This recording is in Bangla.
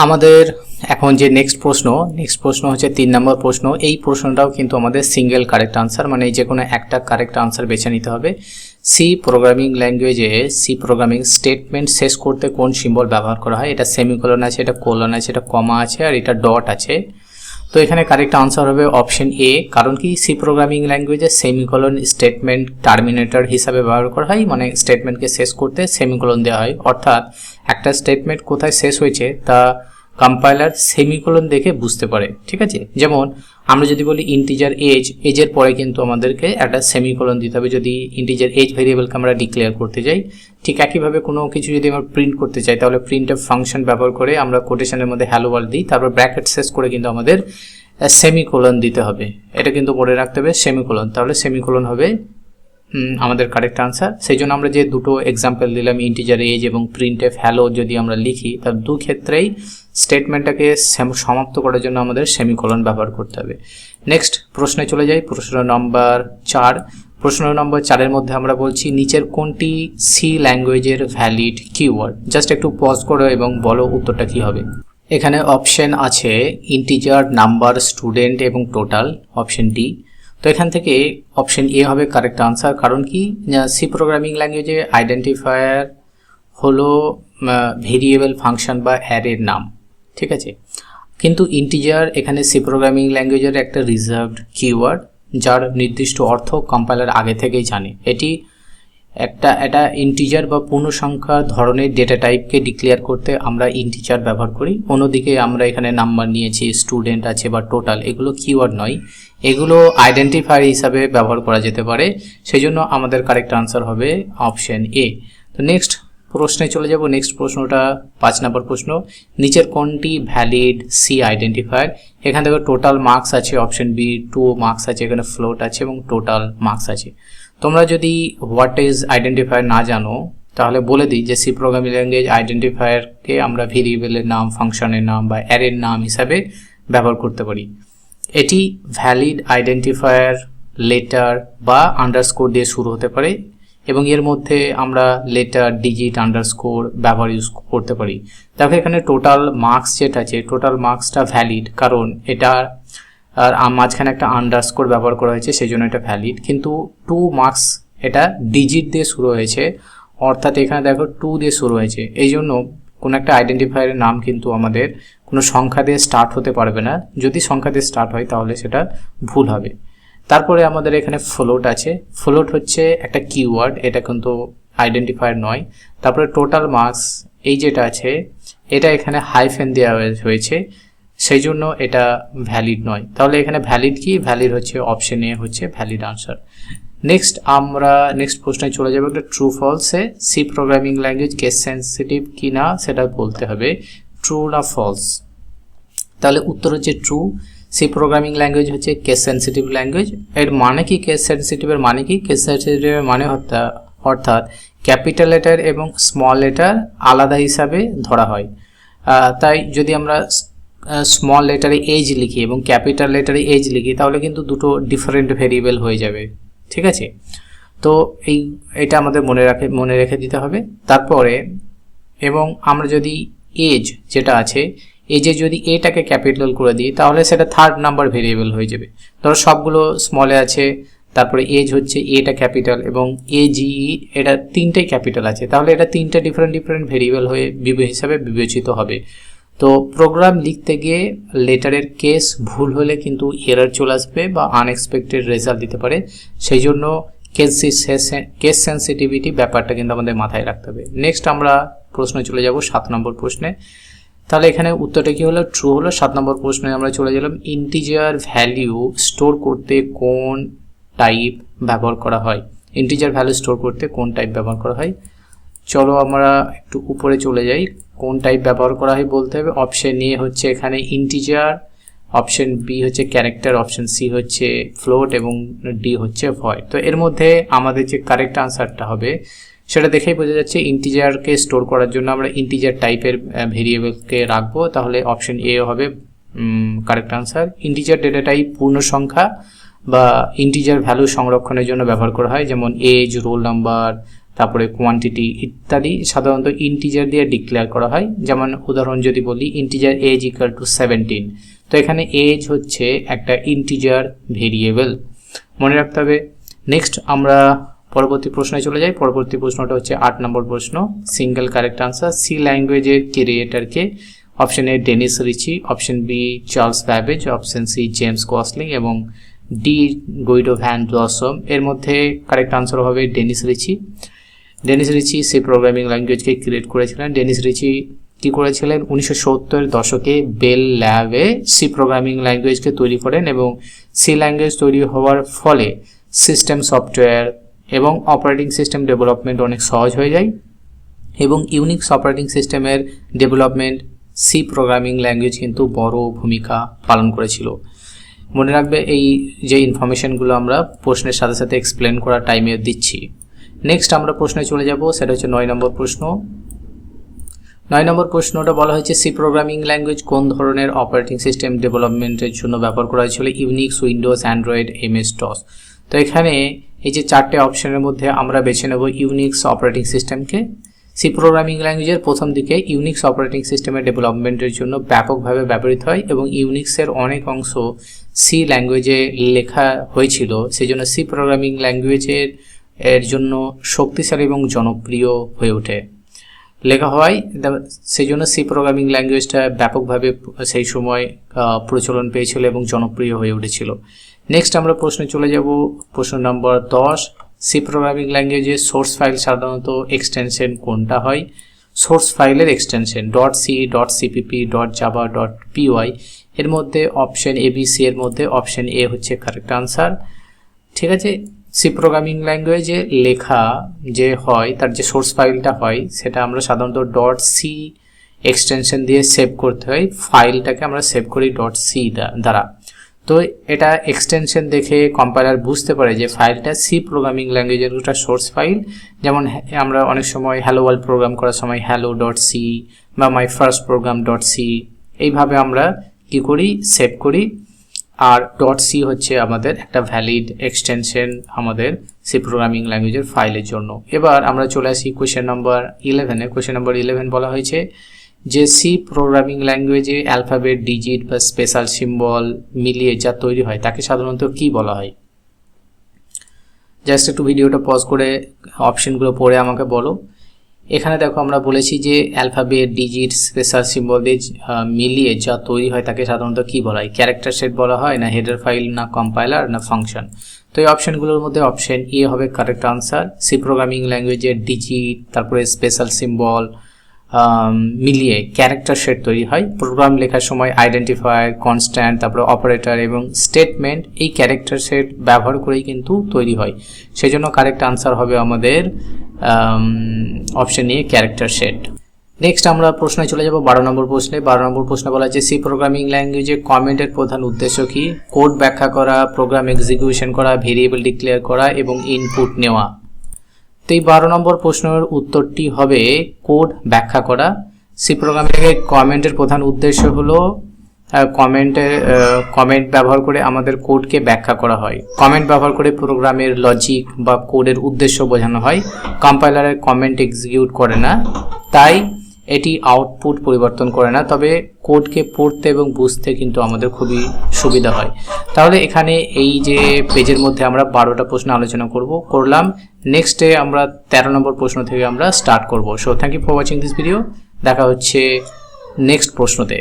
আমাদের এখন যে নেক্সট প্রশ্ন হচ্ছে 3 নম্বর প্রশ্ন। এই প্রশ্নটাও কিন্তু আমাদের সিঙ্গেল কারেক্ট আনসার, মানে যে কোনো একটা কারেক্ট আনসার বেছে নিতে হবে। সি প্রোগ্রামিং ল্যাঙ্গুয়েজে সি প্রোগ্রামিং স্টেটমেন্ট শেষ করতে কোন সিম্বল ব্যবহার করা হয়? এটা সেমিকোলন আছে, এটা কোলন আছে, এটা কমা আছে, আর এটা ডট আছে। তো এখানে কারেক্ট আনসার হবে অপশন এ। কারণ কি, সি প্রোগ্রামিং ল্যাঙ্গুয়েজে সেমিকোলন স্টেটমেন্ট টার্মিনেটর হিসাবে ব্যবহার করা হয়, মানে স্টেটমেন্টকে শেষ করতে সেমিকোলন দেওয়া হয়। অর্থাৎ একটা স্টেটমেন্ট কোথায় শেষ হয়েছে তা কম্পাইলার সেমিকোলন দেখে বুঝতে পারে। ঠিক আছে, যেমন আমরা যদি বলি ইন্টিজার এজের পরে কিন্তু আমাদেরকে একটা সেমিকোলন দিতে হবে যদি ইন্টিজার এজ ভেরিয়েবলকে আমরা ডিক্লেয়ার করতে যাই। ঠিক একইভাবে কোনো কিছু যদি আমরা প্রিন্ট করতে চাই তাহলে প্রিন্টএফ ফাংশন ব্যবহার করে আমরা কোটেশনের মধ্যে হ্যালো ওয়ার্ল্ড দিই, তারপর ব্র্যাকেট শেষ করে কিন্তু আমাদের সেমিকোলন দিতে হবে। এটা কিন্তু মনে রাখতে হবে সেমিকোলন, তাহলে সেমিকোলন হবে আমাদের কারেক্ট আনসার। সেই জন্য আমরা যে দুটো এক্সাম্পল দিলাম ইন্টিজার এজ এবং প্রিন্টএফ হ্যালো, যদি আমরা লিখি তার দু ক্ষেত্রেই স্টেটমেন্টটাকে সমাপ্ত করার জন্য আমাদের সেমিকোলন ব্যবহার করতে হবে। নেক্সট প্রশ্নে চলে যাই, প্রশ্ন নম্বর 4। প্রশ্ন নম্বর 4-এর মধ্যে আমরা বলছি নিচের কোনটি সি ল্যাঙ্গুয়েজের ভ্যালিড কিওয়ার্ড? জাস্ট একটু পজ করো এবং বলো উত্তরটা কি হবে। এখানে অপশন আছে ইন্টিজার, নাম্বার, স্টুডেন্ট এবং টোটাল, অপশন ডি। তো এখান থেকে অপশন এ হবে কারেক্ট আনসার। কারণ কি, সি প্রোগ্রামিং ল্যাঙ্গুয়েজে আইডেন্টিফায়ার হলো ভেরিয়েবল, ফাংশন বা অ্যারের নাম। ঠিক আছে, কিন্তু ইন্টিজার এখানে সি প্রোগ্রামিং ল্যাঙ্গুয়েজের একটা রিজার্ভড কিওয়ার্ড, যার নির্দিষ্ট অর্থ কম্পাইলার আগে থেকেই জানে। এটা ইন্টিজার বা পূর্ণসংখ্যা ধরনের ডেটা টাইপকে ডিক্লেয়ার করতে আমরা ইন্টিজার ব্যবহার করি। অন্যদিকে আমরা এখানে নাম্বার নিয়েছি, স্টুডেন্ট আছে বা টোটাল, এগুলো কিওয়ার্ড নয়, এগুলো আইডেন্টিফায়ার হিসাবে ব্যবহার করা যেতে পারে। সেই জন্য আমাদের কারেক্ট আনসার হবে অপশন এ। তো নেক্সট প্রশ্নে চলে যাব। নেক্সট প্রশ্নটা 5 নম্বর প্রশ্ন। নিচের কোনটি ভ্যালিড সি আইডেন্টিফায়ার? এখান থেকে টোটাল মার্কস আছে, অপশন বি 2 মার্কস আছে, এখানে ফ্লোট আছে এবং টোটাল মার্কস আছে। তোমরা যদি হোয়াট ইজ আইডেন্টিফায়ার না জানো তাহলে বলে দিই যে সি প্রোগ্রামিং ল্যাঙ্গুয়েজ আইডেন্টিফায়ারকে আমরা ভেরিয়েবলের নাম, ফাংশনের নাম বা অ্যারের নাম হিসাবে ব্যবহার করতে পারি। এটি ভ্যালিড আইডেন্টিফায়ার লেটার বা আন্ডারস্কোর দিয়ে শুরু হতে পারে এবং এর মধ্যে আমরা লেটার, ডিজিট, আন্ডারস্কোর ইউজ করতে পারি। দেখো এখানে টোটাল মার্কস যেটা আছে, টোটাল মার্কসটা ভ্যালিড, কারণ এটা আর মাঝখানে একটা আন্ডারস্কোর ব্যবহার করা হয়েছে, সেই জন্য এটা ভ্যালিড। কিন্তু 2 মার্কস এটা ডিজিট দিয়ে শুরু হয়েছে, অর্থাৎ এখানে দেখো 2 দিয়ে শুরু হয়েছে। এই জন্য কোনো একটা আইডেন্টিফায়ারের নাম কিন্তু আমাদের কোনো সংখ্যা দিয়ে স্টার্ট হতে পারবে না। যদি সংখ্যা দিয়ে স্টার্ট হয় তাহলে সেটা ভুল হবে। তারপরে আমাদের এখানে ফ্লোট আছে। ফ্লোট হচ্ছে একটা কিওয়ার্ড, এটা কিন্তু আইডেন্টিফায়ার নয়। তারপরে টোটাল মার্কস এই যেটা আছে, এটা এখানে হাইফেন দেওয়া হয়েছে, সেই জন্য এটা ভ্যালিড নয়। তাহলে এখানে ভ্যালিড কি? ভ্যালিড হচ্ছে অপশন এ হচ্ছে ভ্যালিড আনসার। নেক্সট আমরা নেক্সট প্রশ্নে চলে যাবো। একটা ট্রু ফলসে C programming language case sensitive কি না সেটা বলতে হবে, ট্রু না ফলস। তাহলে উত্তর হচ্ছে ট্রু। সি প্রোগ্রামিং ল্যাঙ্গুয়েজ হচ্ছে কেস সেন্সিটিভ ল্যাঙ্গুয়েজ। এর মানে কি কেস সেন্সিটিভের মানে কি? কেস সেন্সিটিভের মানে অর্থাৎ ক্যাপিটাল লেটার এবং স্মল লেটার আলাদা হিসাবে ধরা হয়। তাই যদি আমরা স্মল লেটারে এজ লিখি এবং ক্যাপিটাল লেটারে এজ লিখি তাহলে কিন্তু দুটো ডিফারেন্ট ভেরিয়েবল হয়ে যাবে। ঠিক আছে, তো এটা আমাদের মনে রেখে দিতে হবে। তারপরে এবং আমরা যদি এজ যেটা আছে, এজে যদি এটাকে ক্যাপিটাল করে দিই তাহলে সেটা 3rd নাম্বার ভেরিয়েবল হয়ে যাবে। ধরো সবগুলো স্মলে আছে, তারপরে এজ হচ্ছে এটা ক্যাপিটাল এবং এজিই এটা 3টেই ক্যাপিটাল আছে, তাহলে এটা 3টে ডিফারেন্ট ভেরিয়েবল হয়ে হিসাবে বিবেচিত হবে। তো প্রোগ্রাম লিখতে গিয়ে লেটারের কেস ভুল হলে কিন্তু এরর চলে আসবে বা আনএক্সপেক্টেড রেজাল্ট দিতে পারে। সেই জন্য কেস সেন্সিটিভিটি ব্যাপারটা কিন্তু আমাদের মাথায় রাখতে হবে। নেক্সট আমরা প্রশ্নে চলে যাব 7 নম্বর প্রশ্নে। তাহলে এখানে উত্তরটা কি হলো? ট্রু হলো। 7 নম্বর প্রশ্নে আমরা চলে গেলাম। ইন্টিজার ভ্যালু স্টোর করতে কোন টাইপ ব্যবহার করা হয়? ইন্টিজার ভ্যালু স্টোর করতে কোন টাইপ ব্যবহার করা হয়? চলো আমরা একটু উপরে চলে যাই। কোন টাইপ ব্যবহার করা হয় বলতে হবে। অপশন এ হচ্ছে এখানে ইন্টিজার, অপশন বি হচ্ছে ক্যারেক্টার, অপশন সি হচ্ছে ফ্লোট এবং ডি হচ্ছে ভয়েড। তো এর মধ্যে আমাদের যে কারেক্ট আনসারটা হবে সেটা দেখেই বোঝা যাচ্ছে ইন্টিজারকে স্টোর করার জন্য আমরা ইন্টিজার টাইপের ভেরিয়েবলকে রাখবো, তাহলে অপশন এ হবে correct answer. Integer data type পূর্ণ সংখ্যা বা ইন্টিজার ভ্যালু সংরক্ষণের জন্য ব্যবহার করা হয়, যেমন এজ, রোল নাম্বার, তারপরে কোয়ান্টিটি ইত্যাদি সাধারণত ইন্টিজার দিয়ে ডিক্লেয়ার করা হয়। যেমন উদাহরণ যদি বলি ইন্টিজার এজ ইকুয়াল টু 17, তো এখানে এজ হচ্ছে একটা ইন্টিজার ভেরিয়েবল, মনে রাখতে হবে। নেক্সট আমরা পরবর্তী প্রশ্নে চলে যাই। পরবর্তী প্রশ্নটা হচ্ছে 8 নম্বর প্রশ্ন, সিঙ্গেল কারেক্ট আনসার। সি ল্যাঙ্গুয়েজের ক্রিয়েটারকে? Option A Dennis Ritchie, option B Charles Babbage, option C James Gosling এবং ডি গুইডো ভ্যান ব্লসম। এর মধ্যে কারেক্ট আনসার হবে Dennis Ritchie. Dennis Ritchie C programming ল্যাঙ্গুয়েজকে ক্রিয়েট করেছিলেন। ডেনিস রিচি কি করেছিলেন? 1970-এর দশকে বেল ল্যাবে সি প্রোগ্রামিং ল্যাঙ্গুয়েজকে তৈরি করেন এবং সি ল্যাঙ্গুয়েজ তৈরি হওয়ার ফলে সিস্টেম সফটওয়্যার এবং অপারেটিং সিস্টেম ডেভেলপমেন্ট অনেক সহজ হয়ে যায় এবং ইউনিক্স অপারেটিং সিস্টেমের ডেভেলপমেন্ট সি প্রোগ্রামিং ল্যাঙ্গুয়েজ কিন্তু বড় ভূমিকা পালন করেছিল। মনে রাখবে এই যে ইনফরমেশনগুলো আমরা প্রশ্নের সাথে সাথে এক্সপ্লেন করার টাইমে দিচ্ছি। নেক্সট আমরা প্রশ্নে চলে যাব, সেটা হচ্ছে 9 নম্বর প্রশ্ন। 9 নম্বর প্রশ্নটা বলা হয়েছে সি প্রোগ্রামিং ল্যাঙ্গুয়েজ কোন ধরনের অপারেটিং সিস্টেম ডেভেলপমেন্টের জন্য ব্যবহার করা হয়েছিল? Unix, Windows, Android, MS DOS. তো এখানে এই যে 4টে অপশনের মধ্যে আমরা বেছে নেব ইউনিক্স অপারেটিং সিস্টেমকে। সি প্রোগ্রামিং ল্যাঙ্গুয়েজের প্রথম দিকে ইউনিক্স অপারেটিং সিস্টেমের ডেভেলপমেন্টের জন্য ব্যাপকভাবে ব্যবহৃত হয় এবং ইউনিক্সের অনেক অংশ সি ল্যাঙ্গুয়েজে লেখা হয়েছিল, সেই জন্য সি প্রোগ্রামিং ল্যাঙ্গুয়েজের জন্য শক্তিশালী এবং জনপ্রিয় হয়ে ওঠে। লেখা হয় সেই জন্য সি প্রোগ্রামিং ল্যাঙ্গুয়েজটা ব্যাপকভাবে সেই সময় প্রচলন পেয়েছিল এবং জনপ্রিয় হয়ে উঠেছিল। নেক্সট আমরা প্রশ্নে চলে যাব, প্রশ্ন নম্বর 10। সি প্রোগ্রামিং ল্যাঙ্গুয়েজের সোর্স ফাইল সাধারণত এক্সটেনশন কোনটা হয়? সোর্স ফাইলের extension .c, .cpp, .java, .py। এর মধ্যে অপশন ABC এর মধ্যে অপশন এ হচ্ছে কারেক্ট আনসার। ঠিক আছে, সি প্রোগ্রামিং ল্যাঙ্গুয়েজে লেখা যে হয় তার যে সোর্স ফাইলটা হয় সেটা আমরা সাধারণত .c এক্সটেনশন দিয়ে সেভ করতে হয়। ফাইলটাকে আমরা সেভ করি .c দ্বারা। তো এটা এক্সটেনশন দেখে কম্পাইলার বুঝতে পারে যে ফাইলটা সি প্রোগ্রামিং ল্যাঙ্গুয়েজের একটা সোর্স ফাইল। যেমন আমরা অনেক সময় হ্যালো ওয়ার্ল্ড প্রোগ্রাম করার সময় hello.c বা মাই ফার্স্ট program.c এইভাবে আমরা কি করি? সেভ করি। আর .c হচ্ছে আমাদের একটা ভ্যালিড এক্সটেনশন আমাদের সি প্রোগ্রামিং ল্যাঙ্গুয়েজের ফাইলের জন্য। এবার আমরা চলে আসি কোয়েশ্চেন নাম্বার 11-এ। কোয়েশ্চেন নাম্বার 11 বলা হয়েছে যে সি প্রোগ্রামিং ল্যাঙ্গুয়েজে অ্যালফাবেট, ডিজিট বা স্পেশাল সিম্বল মিলিয়ে যা তৈরি হয় তাকে সাধারণত কি বলা হয়? জাস্ট একটু ভিডিওটা পজ করে অপশনগুলো পড়ে আমাকে বলো। এখানে দেখো আমরা বলেছি যে অ্যালফাবেট, ডিজিট, স্পেশাল সিম্বল দিয়ে মিলিয়ে যা তৈরি হয় তাকে সাধারণত কি বলা হয়? ক্যারেক্টার সেট বলা হয়, না হেডার ফাইল, না কম্পাইলার, না ফাংশন? তো এই অপশনগুলোর মধ্যে অপশন এ হবে কারেক্ট আনসার। সি প্রোগ্রামিং ল্যাঙ্গুয়েজের ডিজিট তারপরে স্পেশাল সিম্বল মিলিয়ে ক্যারেক্টার সেট তৈরি হয়। প্রোগ্রাম লেখার সময় আইডেন্টিফায়ার, কনস্ট্যান্ট, তারপরে অপারেটর এবং স্টেটমেন্ট এই ক্যারেক্টার সেট ব্যবহার করেই কিন্তু তৈরি হয়। সেজন্য কারেক্ট আনসার হবে আমাদের option a character set. Next আমরা প্রশ্নে চলে যাব 12 নম্বর প্রশ্নে। 12 নম্বর প্রশ্ন বলা আছে সি প্রোগ্রামিং ল্যাঙ্গুয়েজে কমেন্টের প্রধান উদ্দেশ্য কি? কোড ব্যাখ্যা করা, প্রোগ্রাম এক্সিকিউশন করা, ভেরিয়েবল ডিক্লেয়ার করা এবং ইনপুট নেওয়া। তো এই 12 নম্বর প্রশ্নের উত্তরটি হবে কোড ব্যাখ্যা করা। সি প্রোগ্রামিংয়ে কমেন্টের প্রধান উদ্দেশ্য হলো কমেন্ট ব্যবহার করে আমাদের কোডকে ব্যাখ্যা করা হয়। কমেন্ট ব্যবহার করে প্রোগ্রামের লজিক বা কোডের উদ্দেশ্য বোঝানো হয়। কম্পাইলারের কমেন্ট এক্সিকিউট করে না, তাই এটি আউটপুট পরিবর্তন করে না, তবে কোডকে পড়তে এবং বুঝতে কিন্তু আমাদের খুবই সুবিধা হয়। তাহলে এখানে এই যে পেজের মধ্যে আমরা 12টা প্রশ্ন আলোচনা করলাম। নেক্সটে আমরা 13 নম্বর প্রশ্ন থেকে আমরা স্টার্ট করব। So thank you for watching this video. দেখা হচ্ছে নেক্সট প্রশ্নতে।